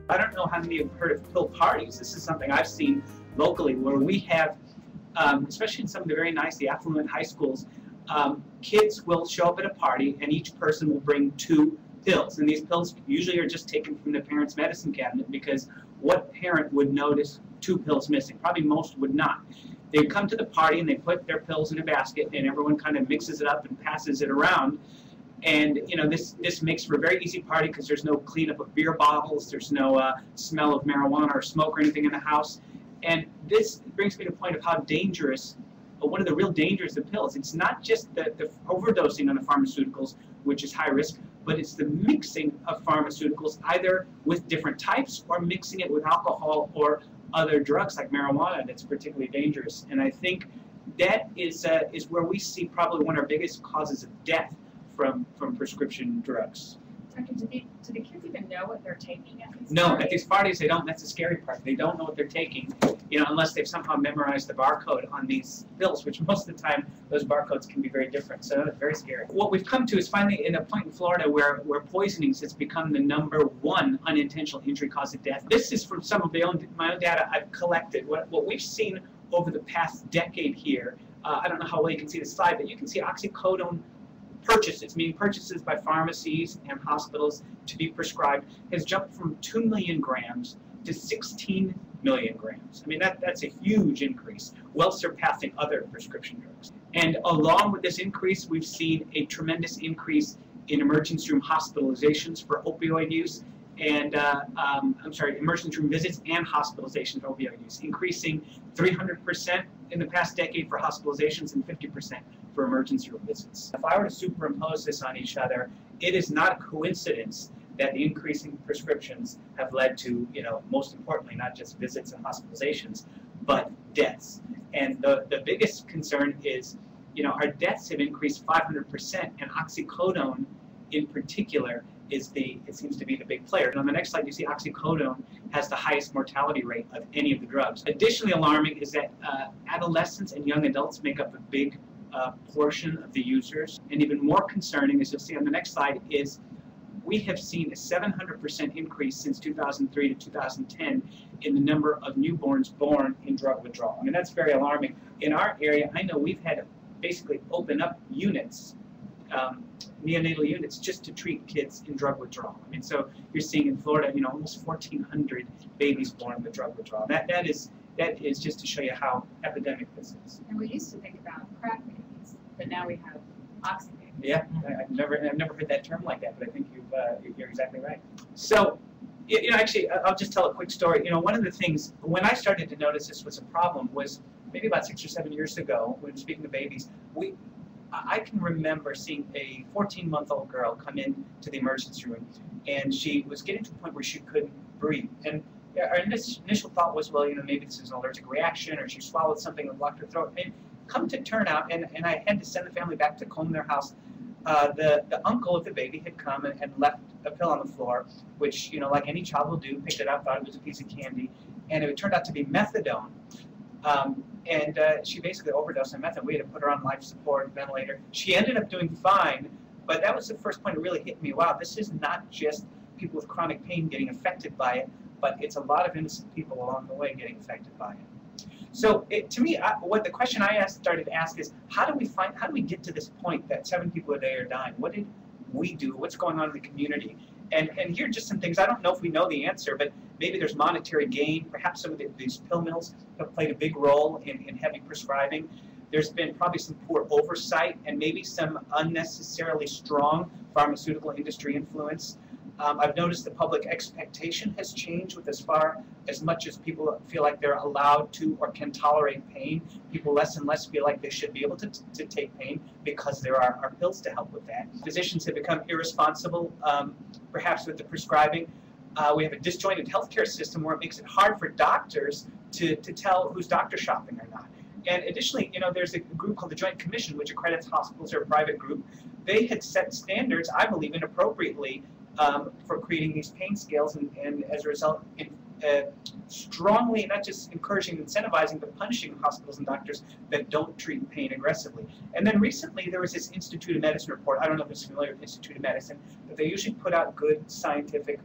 I don't know how many have heard of pill parties. This is something I've seen locally where we have, especially in some of the very nice, the affluent high schools, kids will show up at a party and each person will bring 2 pills. And these pills usually are just taken from the parents' medicine cabinet, because what parent would notice 2 pills missing? Probably most would not. They come to the party and they put their pills in a basket and everyone kind of mixes it up and passes it around. And you know, this makes for a very easy party because there's no cleanup of beer bottles, there's no smell of marijuana or smoke or anything in the house. And this brings me to the point of how dangerous, one of the real dangers of pills. It's not just the overdosing on the pharmaceuticals, which is high risk, but it's the mixing of pharmaceuticals either with different types or mixing it with alcohol or other drugs like marijuana that's particularly dangerous. And I think that is where we see probably one of our biggest causes of death from prescription drugs. Doctor, do the kids even know what they're taking at these parties? No, at these parties they don't. That's the scary part. They don't know what they're taking, you know, unless they've somehow memorized the barcode on these pills, which most of the time those barcodes can be very different. So it's very scary. What we've come to is finally in a point in Florida where poisonings has become the #1 unintentional injury cause of death. This is from some of my own data I've collected. What we've seen over the past decade here, I don't know how well you can see the slide, but you can see oxycodone purchases, meaning purchases by pharmacies and hospitals to be prescribed, has jumped from 2 million grams to 16 million grams. I mean, that's a huge increase, well surpassing other prescription drugs. And along with this increase, we've seen a tremendous increase in emergency room hospitalizations for opioid use, and emergency room visits and hospitalizations for opioid use, increasing 300% in the past decade for hospitalizations and 50% for emergency room visits. If I were to superimpose this on each other, it is not a coincidence that the increasing prescriptions have led to, you know, most importantly, not just visits and hospitalizations, but deaths. And the biggest concern is, you know, our deaths have increased 500%, and oxycodone in particular it seems to be the big player. And on the next slide, you see oxycodone has the highest mortality rate of any of the drugs. Additionally alarming is that adolescents and young adults make up a big portion of the users. And even more concerning, as you'll see on the next slide, is we have seen a 700% increase since 2003 to 2010 in the number of newborns born in drug withdrawal. I mean, that's very alarming. In our area, I know we've had to basically open up units, neonatal units, just to treat kids in drug withdrawal. I mean, so you're seeing in Florida, you know, almost 1,400 babies born with drug withdrawal. That is just to show you how epidemic this is. And we used to think about crack babies, but now we have oxy babies. Yeah, I've never heard that term like that, but I think you're exactly right. So, you know, actually, I'll just tell a quick story. You know, one of the things when I started to notice this was a problem was maybe about 6 or 7 years ago. When speaking to babies, I can remember seeing a 14-month-old girl come in to the emergency room, and she was getting to the point where she couldn't breathe. And our initial thought was, well, you know, maybe this is an allergic reaction, or she swallowed something that blocked her throat. And come to turn out, and I had to send the family back to comb their house. The uncle of the baby had come and left a pill on the floor, which, you know, like any child will do, picked it up, thought it was a piece of candy, and it turned out to be methadone. She basically overdosed on methadone. We had to put her on life support, ventilator. She ended up doing fine, but that was the first point that really hit me. Wow, this is not just people with chronic pain getting affected by it, but it's a lot of innocent people along the way getting affected by it. So to me, what the question I started to ask is, how do we get to this point that 7 people a day are dying? What did we do? What's going on in the community? And here are just some things. I don't know if we know the answer, but maybe there's monetary gain. Perhaps some of these pill mills have played a big role in heavy prescribing. There's been probably some poor oversight and maybe some unnecessarily strong pharmaceutical industry influence. I've noticed the public expectation has changed with as much as people feel like they're allowed to or can tolerate pain. People less and less feel like they should be able to take pain because there are pills to help with that. Physicians have become irresponsible, perhaps with the prescribing. We have a disjointed healthcare system where it makes it hard for doctors to tell who's doctor shopping or not. And additionally, you know, there's a group called the Joint Commission, which accredits hospitals. They're a private group. They had set standards, I believe, inappropriately for creating these pain scales, and as a result, strongly not just encouraging and incentivizing, but punishing hospitals and doctors that don't treat pain aggressively. And then recently, there was this Institute of Medicine report. I don't know if it's familiar with Institute of Medicine, but they usually put out good scientific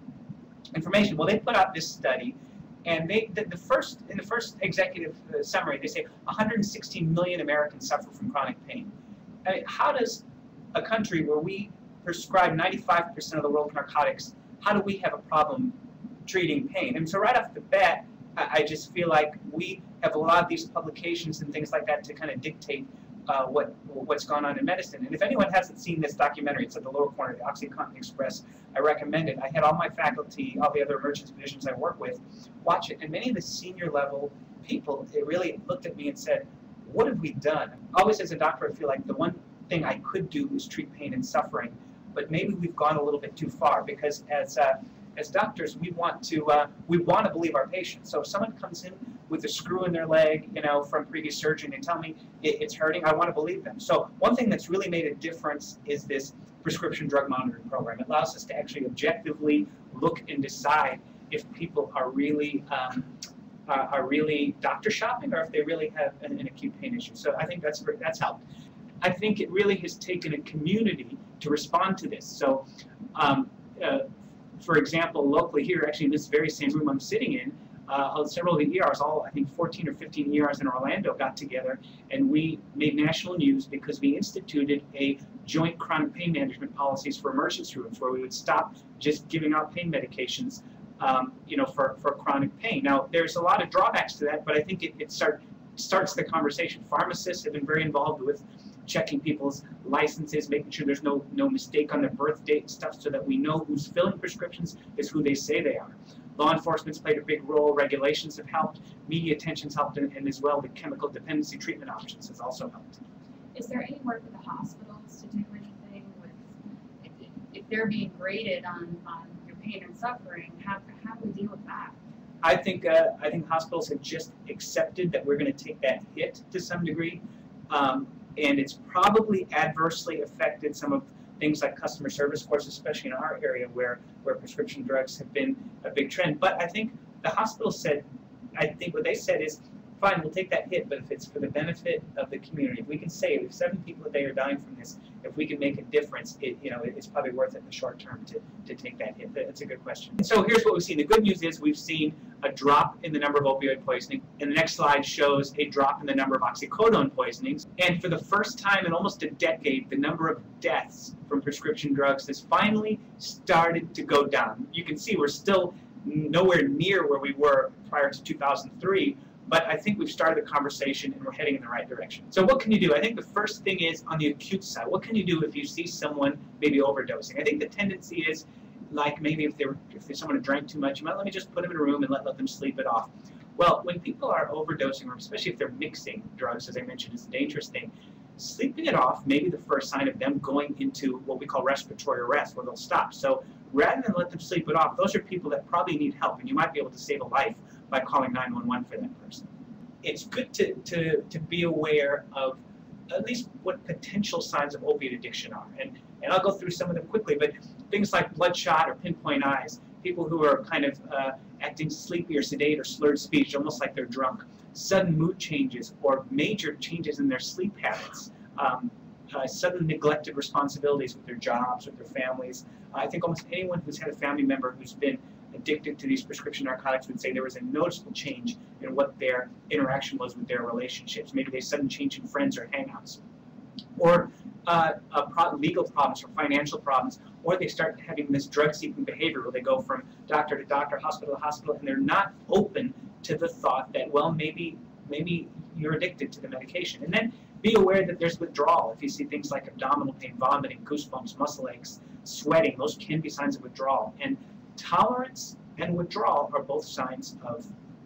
information. Well, they put out this study, and in the first executive summary, they say 116 million Americans suffer from chronic pain. I mean, how does a country where we prescribe 95% of the world's narcotics, how do we have a problem treating pain? And so right off the bat, I just feel like we have allowed these publications and things like that to kind of dictate what's gone on in medicine. And if anyone hasn't seen this documentary, it's at the lower corner, the OxyContin Express, I recommend it. I had all my faculty, all the other emergency physicians I work with, watch it. And many of the senior level people, they really looked at me and said, what have we done? Always as a doctor, I feel like the one thing I could do is treat pain and suffering, but maybe we've gone a little bit too far, because as doctors, we want to believe our patients. So if someone comes in with a screw in their leg, from previous surgery, and they tell me it's hurting, I want to believe them. So one thing that's really made a difference is this prescription drug monitoring program. It allows us to actually objectively look and decide if people are really doctor shopping, or if they really have an acute pain issue. So I think that's helped. I think it really has taken a community to respond to this. So, for example, locally here, actually in this very same room I'm sitting in, several of the ERs, I think 14 or 15 ERs in Orlando, got together, and we made national news because we instituted a joint chronic pain management policies for emergency rooms, where we would stop just giving out pain medications, for chronic pain. Now, there's a lot of drawbacks to that, but I think it starts the conversation. Pharmacists have been very involved with checking people's licenses, making sure there's no mistake on their birth date and stuff, so that we know who's filling prescriptions is who they say they are. Law enforcement's played a big role. Regulations have helped. Media attention's helped, and as well the chemical dependency treatment options has also helped. Is there any work with the hospitals to do anything with, if they're being graded on your pain and suffering, how do we deal with that? I think hospitals have just accepted that we're going to take that hit to some degree. And it's probably adversely affected some of things like customer service scores, especially in our area where prescription drugs have been a big trend. But I think the hospital said, what they said is, fine, we'll take that hit, but if it's for the benefit of the community, if we can save, if 7 people a day are dying from this, if we can make a difference, it's probably worth it in the short term to take that hit. That's a good question. And so here's what we've seen. The good news is we've seen a drop in the number of opioid poisoning, and the next slide shows a drop in the number of oxycodone poisonings. And for the first time in almost a decade, the number of deaths from prescription drugs has finally started to go down. You can see we're still nowhere near where we were prior to 2003, but I think we've started the conversation and we're heading in the right direction. So what can you do? I think the first thing is on the acute side. What can you do if you see someone maybe overdosing? I think the tendency is, like maybe if someone drank too much, you might let me just put them in a room and let them sleep it off. Well, when people are overdosing, or especially if they're mixing drugs, as I mentioned, is a dangerous thing. Sleeping it off may be the first sign of them going into what we call respiratory arrest, where they'll stop. So rather than let them sleep it off, those are people that probably need help, and you might be able to save a life by calling 911 for that person. It's good to be aware of at least what potential signs of opiate addiction are. And I'll go through some of them quickly, but things like bloodshot or pinpoint eyes, people who are kind of acting sleepy or sedate or slurred speech, almost like they're drunk, sudden mood changes or major changes in their sleep habits, sudden neglected responsibilities with their jobs, with their families. I think almost anyone who's had a family member who's been addicted to these prescription narcotics would say there was a noticeable change in what their interaction was with their relationships. Maybe they sudden change in friends or hangouts, or legal problems or financial problems, or they start having this drug-seeking behavior where they go from doctor to doctor, hospital to hospital, and they're not open to the thought that, well, maybe you're addicted to the medication. And then be aware that there's withdrawal. If you see things like abdominal pain, vomiting, goosebumps, muscle aches, sweating, those can be signs of withdrawal. And tolerance and withdrawal are both signs of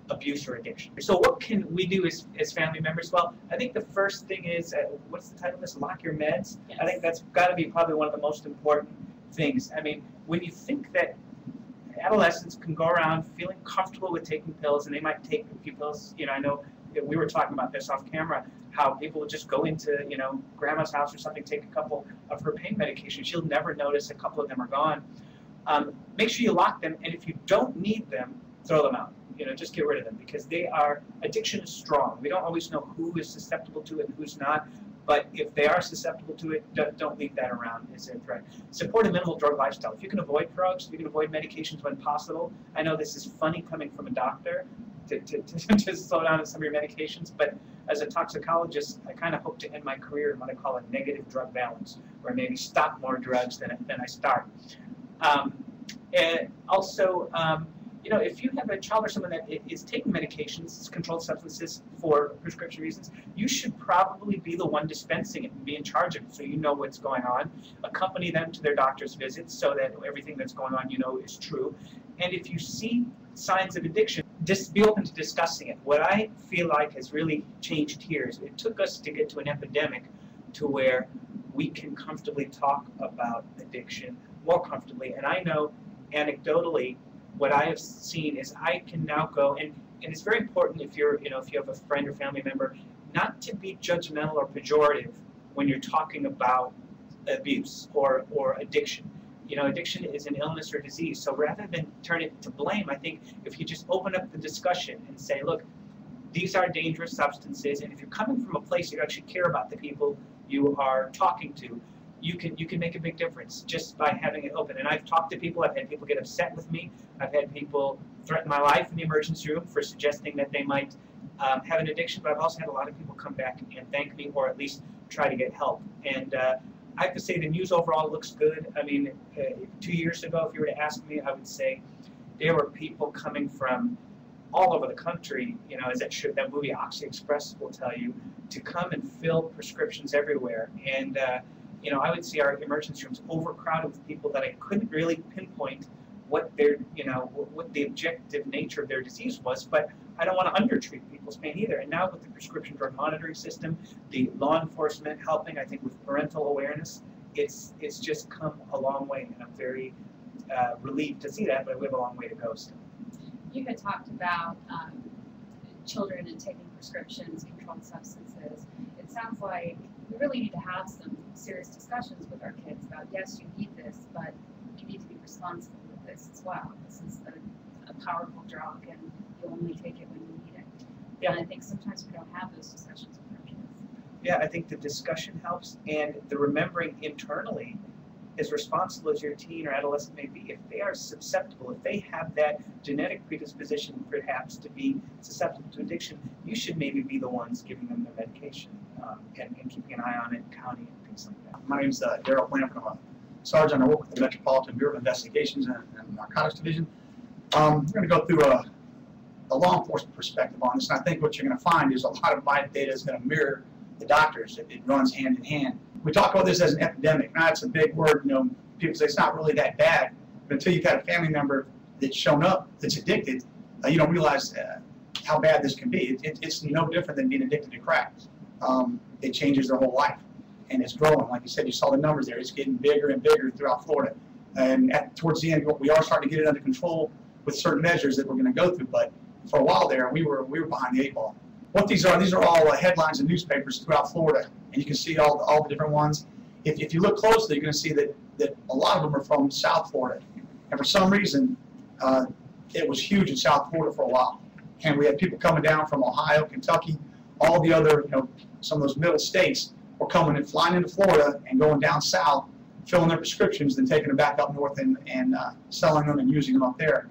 abuse or addiction. So what can we do as family members? Well, I think the first thing is, what's the title of this? Lock your meds. Yes. I think that's got to be probably one of the most important things. I mean, when you think that adolescents can go around feeling comfortable with taking pills, and they might take a few pills, I know we were talking about this off camera, how people would just go into, grandma's house or something, take a couple of her pain medications. She'll never notice a couple of them are gone. Make sure you lock them, and if you don't need them, throw them out. just get rid of them, because addiction is strong. We don't always know who is susceptible to it and who's not, but if they are susceptible to it, don't leave that around as a threat. Support a minimal drug lifestyle. If you can avoid drugs, if you can avoid medications when possible. I know this is funny coming from a doctor to slow down on some of your medications, but as a toxicologist, I kind of hope to end my career in what I call a negative drug balance, where I maybe stop more drugs than I start. And also, if you have a child or someone that is taking medications, controlled substances for prescription reasons, you should probably be the one dispensing it and be in charge of it, so you know what's going on. Accompany them to their doctor's visits so that everything that's going on is true. And if you see signs of addiction, just be open to discussing it. What I feel like has really changed here is it took us to get to an epidemic to where we can comfortably talk about addiction more comfortably. And I know anecdotally, what I have seen is I can now go, and it's very important if you're, if you have a friend or family member, not to be judgmental or pejorative when you're talking about abuse or addiction. Addiction is an illness or disease, so rather than turn it to blame, I think if you just open up the discussion and say, look, these are dangerous substances, and if you're coming from a place you actually care about the people you are talking to, you can make a big difference just by having it open. And I've talked to people, I've had people get upset with me, I've had people threaten my life in the emergency room for suggesting that they might have an addiction, but I've also had a lot of people come back and thank me, or at least try to get help. And I have to say the news overall looks good. I mean, 2 years ago, if you were to ask me, I would say there were people coming from all over the country, as that movie Oxy Express will tell you, to come and fill prescriptions everywhere. And I would see our emergency rooms overcrowded with people that I couldn't really pinpoint what their, what the objective nature of their disease was, but I don't want to undertreat people's pain either. And now with the prescription drug monitoring system, the law enforcement helping, I think with parental awareness, it's just come a long way, and I'm very relieved to see that, but we have a long way to go still. You had talked about children and taking prescriptions, controlled substances. It sounds like we really need to have some serious discussions with our kids about, yes, you need this, but you need to be responsible with this as well. This is a powerful drug, and you only take it when you need it. Yeah. And I think sometimes we don't have those discussions with our kids. Yeah, I think the discussion helps, and the remembering internally, as responsible as your teen or adolescent may be, if they are susceptible, if they have that genetic predisposition perhaps to be susceptible to addiction, you should maybe be the ones giving them their medication and keeping an eye on it, counting it, and things like that. My name is Darrell Blanford. I'm a sergeant. I work with the Metropolitan Bureau of Investigations and Narcotics Division. We're going to go through a law enforcement perspective on this, and I think what you're going to find is a lot of my data is going to mirror the doctors. It runs hand in hand. We talk about this as an epidemic. Now, it's a big word. People say it's not really that bad, but until you've got a family member that's shown up that's addicted, you don't realize how bad this can be. It's no different than being addicted to crack. It changes their whole life, and it's growing. Like you said, you saw the numbers there. It's getting bigger and bigger throughout Florida. And towards the end, we are starting to get it under control with certain measures that we're going to go through. But for a while there, we were behind the 8 ball. What these are all headlines in newspapers throughout Florida, and you can see all the different ones. If you look closely, you're going to see that a lot of them are from South Florida, and for some reason, it was huge in South Florida for a while. And we had people coming down from Ohio, Kentucky, all the other, some of those middle states were coming and flying into Florida and going down south, filling their prescriptions, then taking them back up north and selling them and using them up there.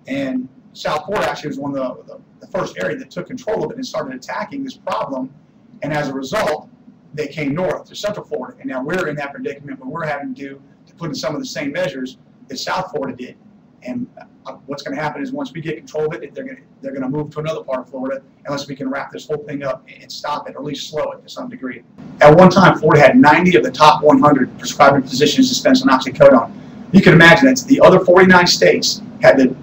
And South Florida actually was one of the first area that took control of it and started attacking this problem. And as a result, they came north to Central Florida. And now we're in that predicament where we're having to put in some of the same measures that South Florida did. And what's going to happen is once we get control of it, they're going to move to another part of Florida unless we can wrap this whole thing up and stop it, or at least slow it to some degree. At one time, Florida had 90 of the top 100 prescribing physicians dispensing oxycodone. You can imagine that the other 49 states had to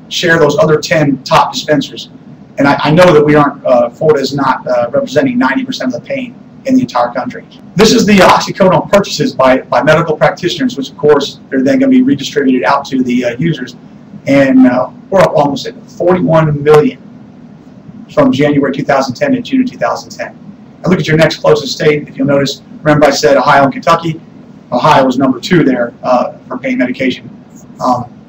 share those other 10 top dispensers. And I know that we aren't, Florida is not representing 90% of the pain in the entire country. This is the oxycodone purchases by medical practitioners, which of course they're then going to be redistributed out to the users. And we're up almost at 41 million from January 2010 to June of 2010. And look at your next closest state. If you'll notice, remember I said Ohio and Kentucky. Ohio was number 2 there for pain medication.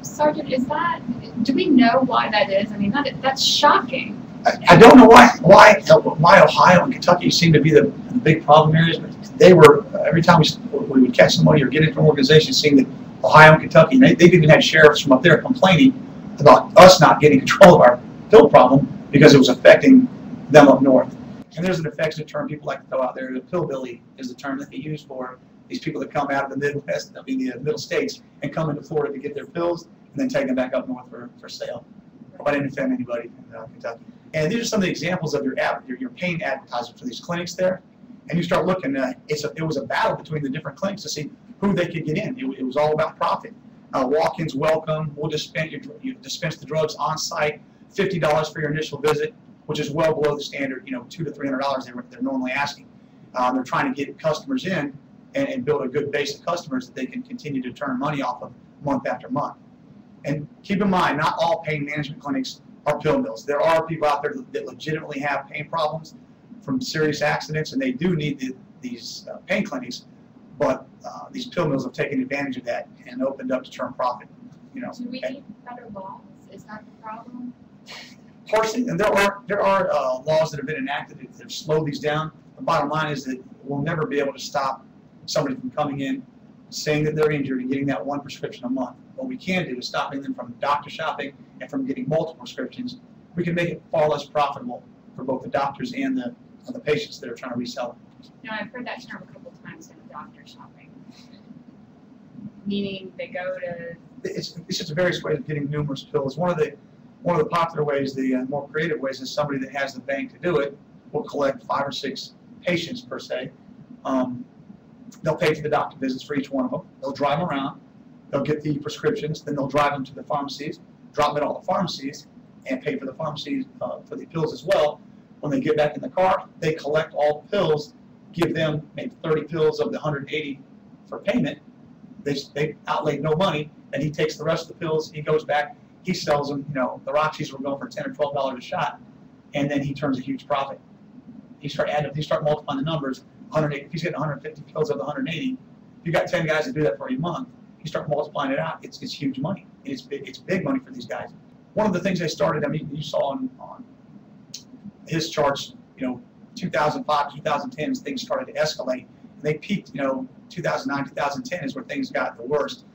Sergeant, is that do we know why that is? I mean, that's shocking. I don't know why Ohio and Kentucky seem to be the big problem areas, but they were, every time we would catch somebody or get into an organization, seeing that Ohio and Kentucky, they've even had sheriffs from up there complaining about us not getting control of our pill problem because it was affecting them up north. And there's an affectionate term people like to throw out there. The pillbilly is the term that they use for these people that come out of the Midwest, I mean the middle states, and come into Florida to get their pills and then take them back up north for sale. I didn't offend anybody in Kentucky. And these are some of the examples of your pain advertisements for these clinics there. And you start looking, it was a battle between the different clinics to see who they could get in. It was all about profit. Walk-ins welcome, we'll dispense the drugs on site, $50 for your initial visit, which is well below the standard, $200 to $300 they're normally asking. They're trying to get customers in and build a good base of customers that they can continue to turn money off of month after month. And keep in mind, not all pain management clinics are pill mills. There are people out there that legitimately have pain problems from serious accidents, and they do need these pain clinics, but these pill mills have taken advantage of that and opened up to turn profit. Do we need better laws? Is that the problem? Partially, and there are laws that have been enacted that have slowed these down. The bottom line is that we'll never be able to stop somebody from coming in, saying that they're injured and getting that one prescription a month. What we can do is stopping them from doctor shopping and from getting multiple prescriptions. We can make it far less profitable for both the doctors and the patients that are trying to resell it. I've heard that term a couple of times in doctor shopping. Meaning they go to... It's just a various way of getting numerous pills. One of the popular ways, the more creative ways, is somebody that has the bank to do it will collect 5 or 6 patients per se. They'll pay for the doctor visits for each one of them. They'll drive them around. They'll get the prescriptions. Then they'll drive them to the pharmacies, drop them at all the pharmacies, and pay for the pharmacies for the pills as well. When they get back in the car, they collect all the pills, give them maybe 30 pills of the 180 for payment. They outlay no money, and he takes the rest of the pills. He goes back. He sells them. The Roxys were going for $10 or $12 a shot, and then he turns a huge profit. You start multiplying the numbers. 180. If he's getting 150 pills of the 180, if you got 10 guys that do that for a month, you start multiplying it out. It's huge money. It's big money for these guys. One of the things they started. I mean, you saw on his charts. 2005, 2010, as things started to escalate. They peaked. 2009, 2010 is where things got the worst.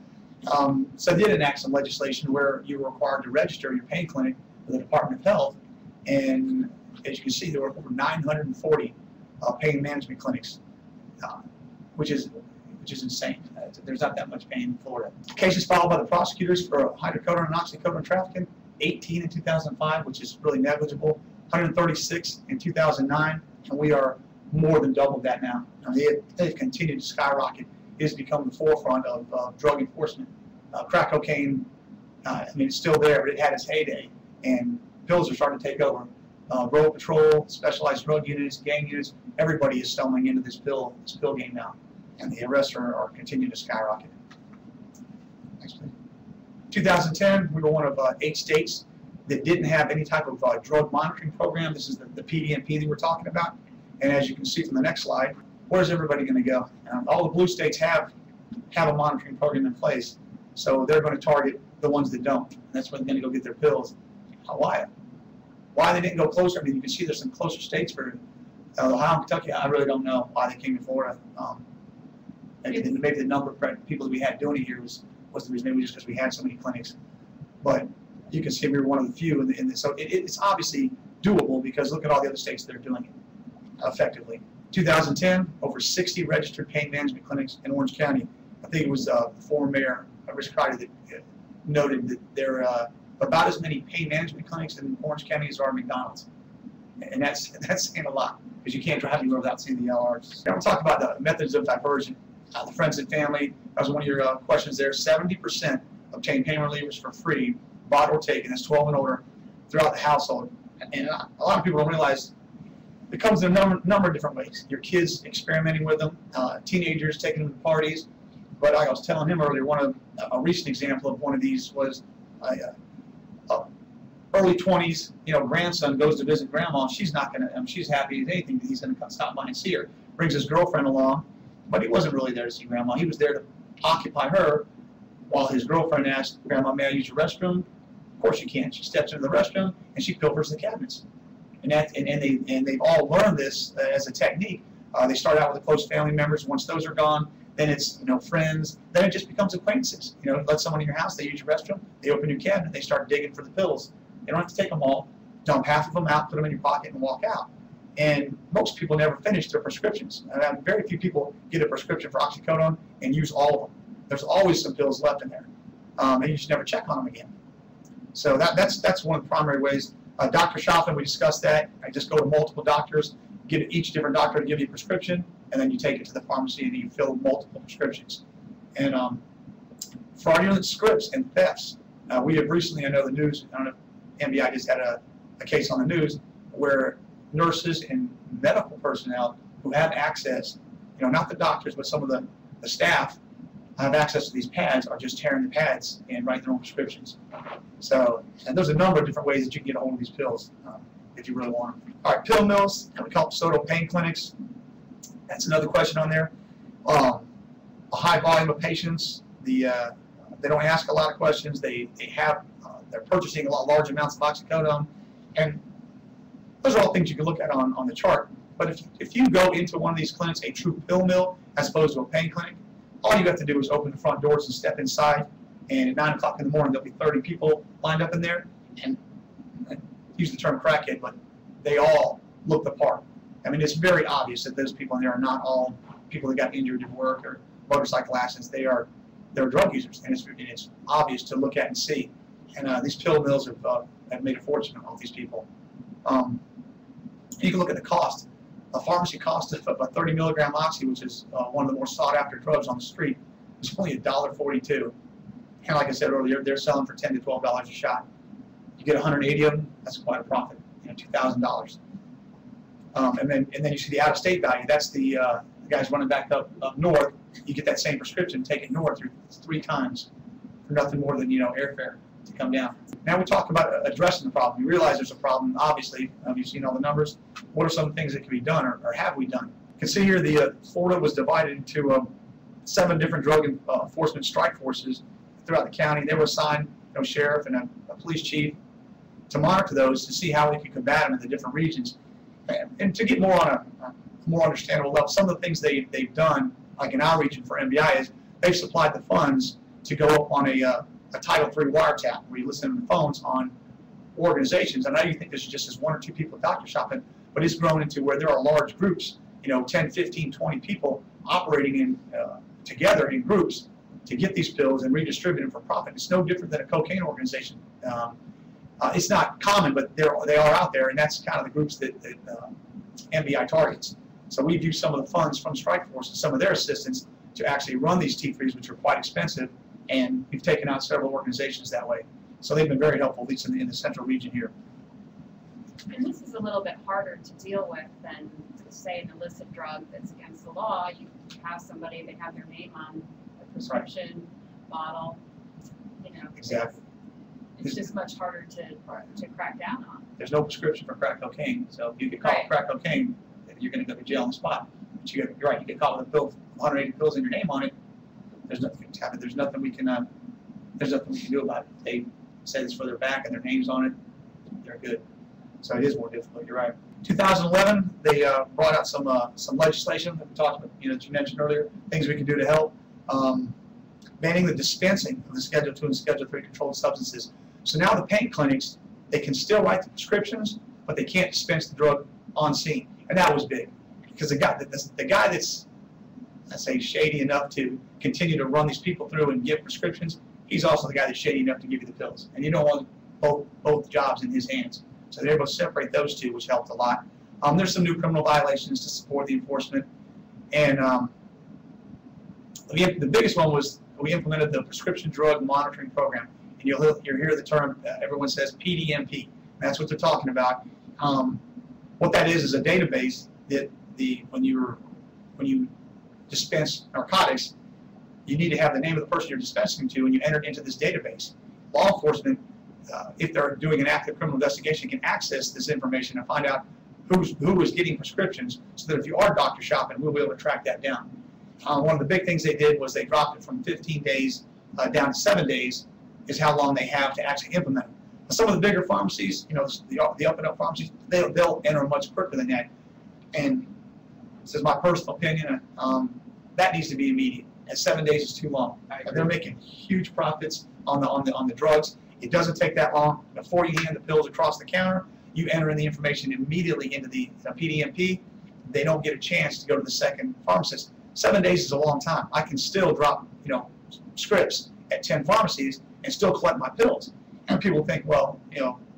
So they did enact some legislation where you were required to register your pain clinic with the Department of Health, and as you can see, there were over 940 pain management clinics, which is insane. There's not that much pain in Florida. Cases filed by the prosecutors for hydrocodone and oxycodone trafficking, 18 in 2005, which is really negligible, 136 in 2009, and we are more than double that now. They've continued to skyrocket. It has become the forefront of drug enforcement. Crack cocaine, it's still there, but it had its heyday, and pills are starting to take over. Road patrol, specialized drug units, gang units, everybody is stumbling into this pill game now, and the arrests are continuing to skyrocket. Next, please. 2010, we were one of 8 states that didn't have any type of drug monitoring program. This is the PDMP that we're talking about, and as you can see from the next slide, where's everybody going to go? All the blue states have a monitoring program in place, so they're going to target the ones that don't, and that's where they're going to go get their pills. Why they didn't go closer? I mean, you can see there's some closer states for Ohio and Kentucky. I really don't know why they came to Florida. Maybe the number of people that we had doing it here was the reason. Maybe just because we had so many clinics. But you can see we were one of the few in this. So it's obviously doable because look at all the other states that are doing it effectively. 2010, over 60 registered pain management clinics in Orange County. I think it was former Mayor Rich Crider that noted that there are about as many pain management clinics in Orange County as are McDonald's. And that's saying a lot because you can't drive anywhere without seeing the LRs. Now we'll talk about the methods of diversion. The friends and family, that was one of your questions there. 70% obtain pain relievers for free, bought or taken, that's 12 and older, throughout the household. And a lot of people don't realize it comes in a number of different ways. Your kids experimenting with them, teenagers taking them to parties. But like I was telling him earlier, a recent example of one of these was early 20s, grandson goes to visit grandma. She's not gonna. She's happy as anything that he's gonna stop by and see her. Brings his girlfriend along, but he wasn't really there to see grandma. He was there to occupy her, while his girlfriend asked grandma, "May I use your restroom?" Of course you can. She steps into the restroom and she pilfers the cabinets. And they've all learned this as a technique. They start out with the close family members. Once those are gone, then it's friends. Then it just becomes acquaintances. Let someone in your house, they use your restroom, they open your cabinet, they start digging for the pills. They don't have to take them all. Dump half of them out, put them in your pocket, and walk out. And most people never finish their prescriptions. Very few people get a prescription for oxycodone and use all of them. There's always some pills left in there, and you just never check on them again. So that's one of the primary ways. Doctor shopping, we discussed that. I just go to multiple doctors, get each different doctor to give you a prescription, and then you take it to the pharmacy and you fill multiple prescriptions. And fraudulent scripts and thefts. We have recently, I know the news, I don't know if MBI just had a case on the news where nurses and medical personnel who have access, not the doctors, but some of the staff have access to these pads are just tearing the pads and writing their own prescriptions. So, and there's a number of different ways that you can get a hold of these pills if you really want them. All right, pill mills, we call them pseudo pain clinics. That's another question on there. A high volume of patients. They don't ask a lot of questions. They're purchasing a lot large amounts of oxycodone, and those are all things you can look at on the chart. But if you go into one of these clinics, a true pill mill, as opposed to a pain clinic, all you have to do is open the front doors and step inside, and at 9 o'clock in the morning, there'll be 30 people lined up in there, and I use the term crackhead, but they all look the part. I mean, it's very obvious that those people in there are not all people that got injured at work or motorcycle accidents. They're drug users, and it's obvious to look at and see. And these pill mills have made a fortune on all these people. You can look at the cost. A pharmacy cost of a 30 milligram oxy, which is one of the more sought after drugs on the street, is only $1.42. And like I said earlier, they're selling for $10 to $12 a shot. You get 180 of them, that's quite a profit. $2,000. And then you see the out-of-state value. That's the guys running back up north. You get that same prescription, take it north 3 times for nothing more than airfare to come down. Now we talk about addressing the problem. You realize there's a problem, obviously. You've seen all the numbers. What are some things that can be done, or have we done? You can see here Florida was divided into 7 different drug enforcement strike forces throughout the county. They were assigned sheriff and a police chief to monitor those to see how we could combat them in the different regions. And to get more on a more understandable level, some of the things they've done, like in our region for MBI, is they've supplied the funds to go up on a Title III wiretap, where you listen to the phones on organizations. I know you think this is just as 1 or 2 people doctor shopping, but it's grown into where there are large groups, 10, 15, 20 people operating together in groups to get these pills and redistribute them for profit. It's no different than a cocaine organization. It's not common, but they are out there, and that's kind of the groups that MBI targets. So we've used some of the funds from Strike Force and some of their assistance to actually run these T3s, which are quite expensive, and we've taken out several organizations that way. So they've been very helpful, at least in the central region here. And this is a little bit harder to deal with than, say, an illicit drug that's against the law. You have somebody, they have their name on a prescription bottle. Exactly. It's just much harder to crack down on. There's no prescription for crack cocaine, so if you get caught with crack cocaine, you're going to go to jail on the spot. But you're right, you get caught with a pill, 180 pills in your name on it. There's nothing to happen. There's nothing we can do about it. They say it's for their back and their names on it. They're good. So it is more difficult. You're right. 2011, they brought out some legislation that we talked about, that you mentioned earlier. Things we can do to help. Banning the dispensing of the Schedule 2 and Schedule 3 controlled substances. So now the pain clinics, they can still write the prescriptions, but they can't dispense the drug on scene. And that was big, because the guy that's, let's say, shady enough to continue to run these people through and give prescriptions, he's also the guy that's shady enough to give you the pills. And you don't want both jobs in his hands. So they're able to separate those two, which helped a lot. There's some new criminal violations to support the enforcement. And the biggest one was we implemented the prescription drug monitoring program. And you'll hear the term, everyone says PDMP. That's what they're talking about. What that is a database that when you dispense narcotics, you need to have the name of the person you're dispensing to, and you enter it into this database. Law enforcement, if they're doing an active criminal investigation, can access this information and find out who is getting prescriptions, so that if you are doctor shopping, we'll be able to track that down. One of the big things they did was they dropped it from 15 days down to 7 days, is how long they have to actually implement them. Some of the bigger pharmacies, the up and up pharmacies, they'll enter much quicker than that. And this is my personal opinion. That needs to be immediate. And 7 days is too long. They're making huge profits on the drugs. It doesn't take that long. Before you hand the pills across the counter, you enter in the information immediately into the PDMP. They don't get a chance to go to the second pharmacist. 7 days is a long time. I can still drop scripts at 10 pharmacies and still collect my pills. And people think, well,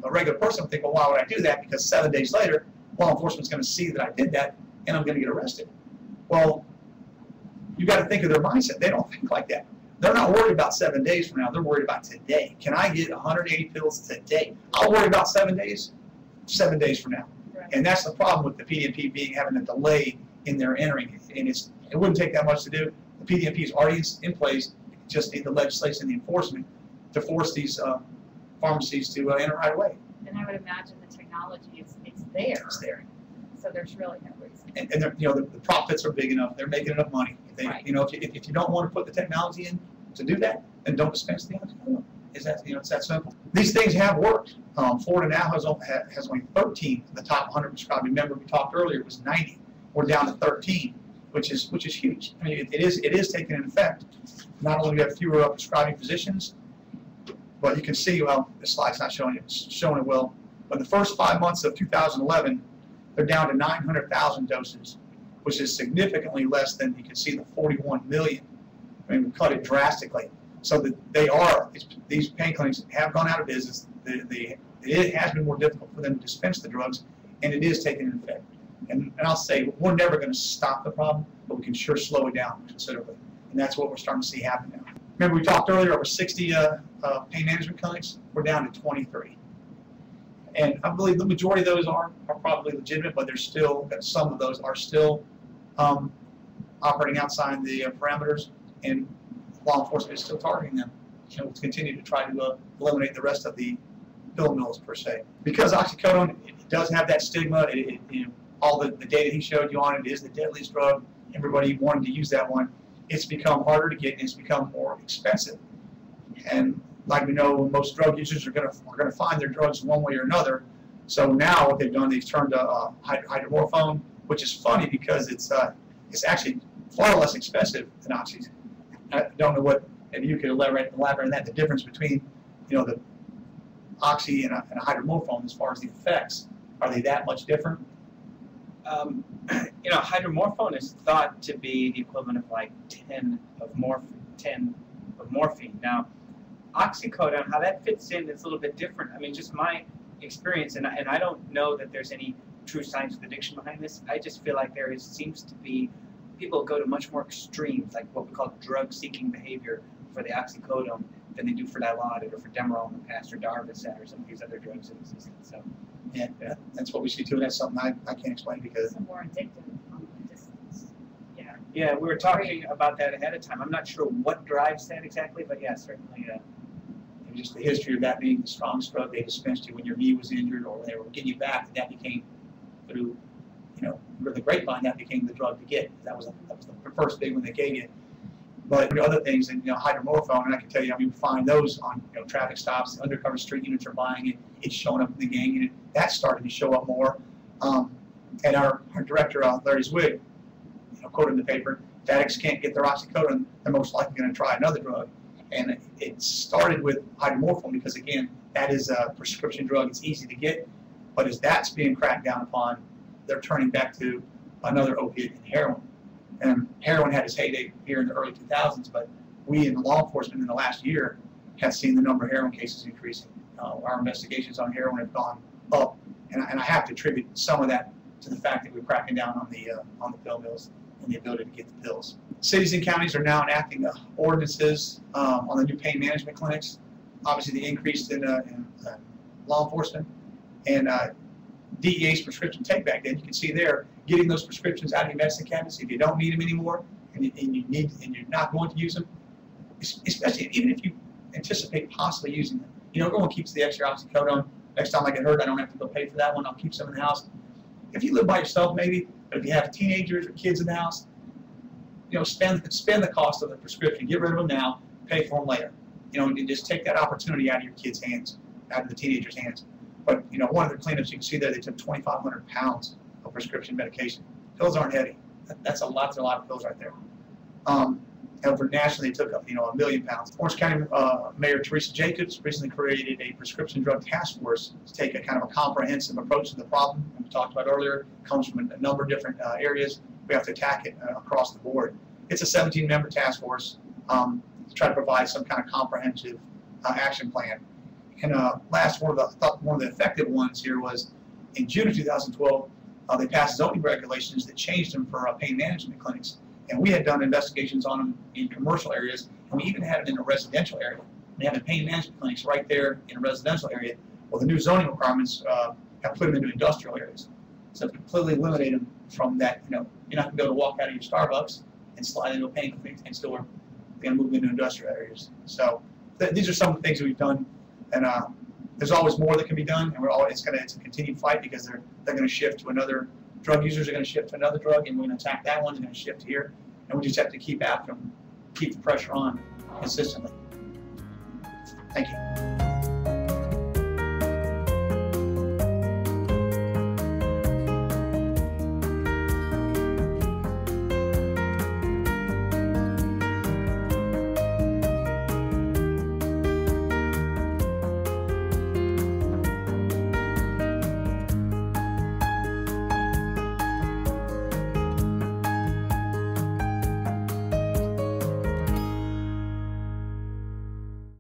a regular person would think, well, why would I do that? Because 7 days later, law enforcement's going to see that I did that, and I'm going to get arrested. Well, you got to think of their mindset. They don't think like that. They're not worried about 7 days from now. They're worried about today. Can I get 180 pills today? I'll worry about 7 days, 7 days from now. Right. And that's the problem with the PDMP having a delay in their entering. And it wouldn't take that much to do. The PDMP is already in place. Just need the legislation and the enforcement to force these pharmacies to enter right away. And I would imagine the technology it's there. It's there. So there's really no reason. And the profits are big enough. They're making enough money. If they, right. If you don't want to put the technology in to do that, then don't dispense the oxycodone. It's that simple. These things have worked. Florida now has only 13 of the top 100 prescribed. Remember, we talked earlier, it was 90. We're down to 13, which is huge. I mean, it is taking an effect. Not only do we have fewer prescribing physicians, but you can see, well, the slide's not showing it. It's showing it well. But in the first 5 months of 2011, they're down to 900,000 doses, which is significantly less than you can see the 41 million. I mean, we cut it drastically. So that these pain clinics have gone out of business. It has been more difficult for them to dispense the drugs, and it is taking an effect. And I'll say, we're never going to stop the problem, but we can sure slow it down considerably. And that's what we're starting to see happen now. Remember, we talked earlier, over 60 pain management clinics. We're down to 23. And I believe the majority of those are probably legitimate, but there's still, some of those are still operating outside the parameters, and law enforcement is still targeting them. And we'll continue to try to eliminate the rest of the pill mills, per se. Because oxycodone, it does have that stigma. All the data he showed you on it is the deadliest drug. Everybody wanted to use that one. It's become harder to get, and it's become more expensive. And like we know, most drug users are going to find their drugs one way or another. So now what they've done, they've turned to hydromorphone, which is funny because it's actually far less expensive than oxy. I don't know if you could elaborate on that, the difference between the oxy and a hydromorphone as far as the effects. Are they that much different? Hydromorphone is thought to be the equivalent of like 10 of morphine. Now, oxycodone, how that fits in is a little bit different. I mean, just my experience, and I don't know that there's any true scientific addiction behind this. I just feel like seems to be, people go to much more extremes, like what we call drug-seeking behavior for the oxycodone than they do for Dilaudid or for Demerol in the past, or Darvocet or some of these other drugs in existence. So, yeah, that's what we see too, and that's something I can't explain because it's more addictive on the distance. Yeah. Yeah, we were talking about that ahead of time. I'm not sure what drives that exactly, but yeah, certainly. Just the history of that being the strongest drug they dispensed you when your knee was injured or when they were getting you back, and that became through, the grapevine, that became the drug to get. That was the first big one they gave you. But other things, and hydromorphone, and I can tell you, we find those on traffic stops. The undercover street units are buying it. It's showing up in the gang unit. That's starting to show up more. And our director, Larry Zwig, quoted in the paper, if addicts can't get their oxycodone, they're most likely going to try another drug. And it started with hydromorphone because, again, that is a prescription drug. It's easy to get. But as that's being cracked down upon, they're turning back to another opiate in heroin. And heroin had its heyday here in the early 2000s, but we in law enforcement in the last year have seen the number of heroin cases increasing. Our investigations on heroin have gone up, and I have to attribute some of that to the fact that we're cracking down on the pill mills and the ability to get the pills. Cities and counties are now enacting ordinances on the new pain management clinics. Obviously, the increase in law enforcement and DEA's prescription take back. Then you can see there, getting those prescriptions out of your medicine cabinets if you don't need them anymore, and you're not going to use them. Especially even if you anticipate possibly using them. Everyone keeps the extra oxycodone. Next time I get hurt, I don't have to go pay for that one. I'll keep some in the house. If you live by yourself, maybe, but if you have teenagers or kids in the house, spend the cost of the prescription. Get rid of them now. Pay for them later. And just take that opportunity out of your kids' hands. out of the teenagers' hands. But you know, one of the cleanups you can see there, they took 2,500 pounds of prescription medication. Pills aren't heavy. That's a lot of pills right there. Over nationally, they took you know 1 million pounds. Orange County Mayor Teresa Jacobs recently created a prescription drug task force to take a kind of a comprehensive approach to the problem. We talked about earlier. It comes from a number of different areas. We have to attack it across the board. It's a 17-member task force to try to provide some kind of comprehensive action plan. And last, one of the effective ones here was in June of 2012. They passed zoning regulations that changed them for pain management clinics. And we had done investigations on them in commercial areas, and we even had them in a residential area. We had the pain management clinics right there in a residential area. Well, the new zoning requirements have put them into industrial areas. So completely eliminate them from that. You know, you're not going to be able to walk out of your Starbucks and slide into a pain clinic and still work. They're going to move into industrial areas. So these are some of the things that we've done, and there's always more that can be done. And it's a continued fight because they're going to shift to another. Drug users are going to shift to another drug, and we're going to attack that one. They're going to shift here, and we just have to keep after them, keep the pressure on consistently. Thank you.